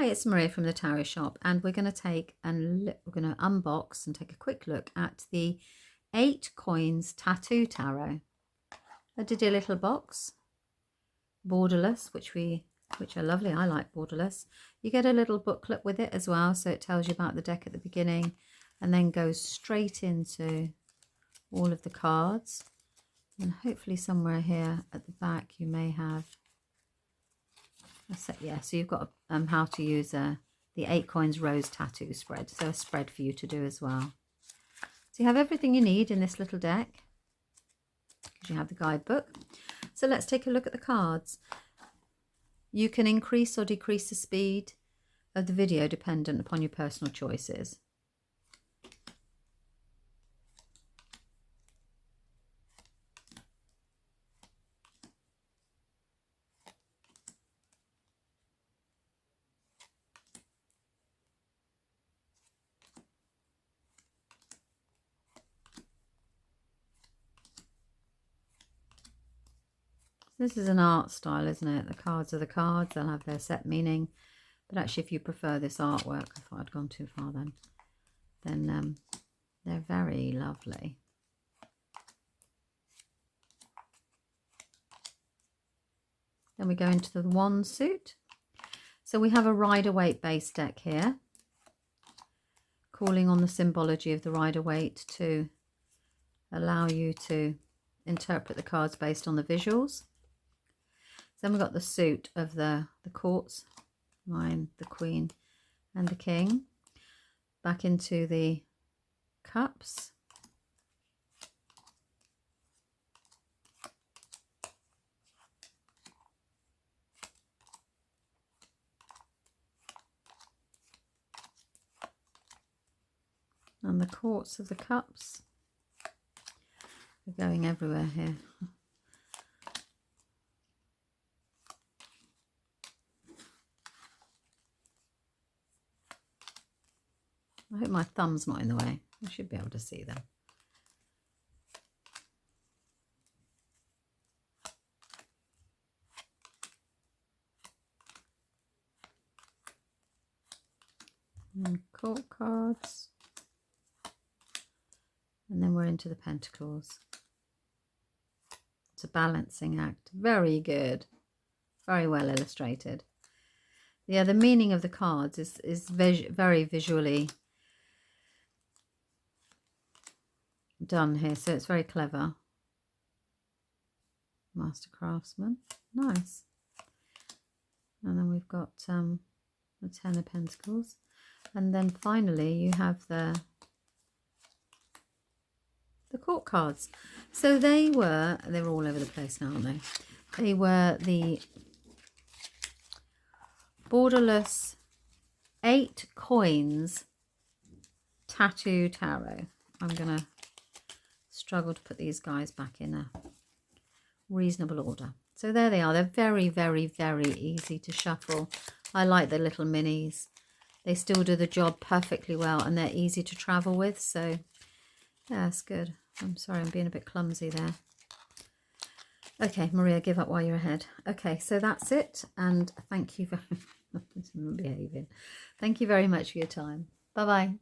Hi, it's Maria from the Tarot Shop, and we're going to unbox and take a quick look at the 8 Coins Tattoo Tarot. I did a little box, borderless, which are lovely. I like borderless. You get a little booklet with it as well, so it tells you about the deck at the beginning and then goes straight into all of the cards. And hopefully somewhere here at the back you may have so you've got how to use the 8 Coins Rose Tattoo spread, so a spread for you to do as well. So you have everything you need in this little deck because you have the guidebook. So let's take a look at the cards. You can increase or decrease the speed of the video dependent upon your personal choices. This is an art style, isn't it? The cards are the cards. They'll have their set meaning. But actually, if you prefer this artwork, I thought I'd gone too far then they're very lovely. Then we go into the wand suit. So we have a Rider-Waite base deck here, calling on the symbology of the Rider-Waite to allow you to interpret the cards based on the visuals. Then we've got the suit of the courts, mine, the Queen and the King. Back into the cups. And the courts of the cups. They're going everywhere here. I hope my thumb's not in the way. I should be able to see them. And court cards. And then we're into the Pentacles. It's a balancing act. Very good. Very well illustrated. Yeah, the meaning of the cards is very visually done here, so it's very clever. Master Craftsman, nice. And then we've got the 10 of Pentacles, and then finally you have the court cards. So they're all over the place now, aren't they? They were the borderless 8 Coins Tattoo Tarot. I'm gonna struggle to put these guys back in a reasonable order. So there they are. They're very easy to shuffle. I like the little minis. They still do the job perfectly well, and they're easy to travel with. So yeah, that's good. I'm sorry, I'm being a bit clumsy there. Okay, Maria, give up while you're ahead. Okay, so that's it, and thank you very behaving. Thank you very much for your time. Bye bye.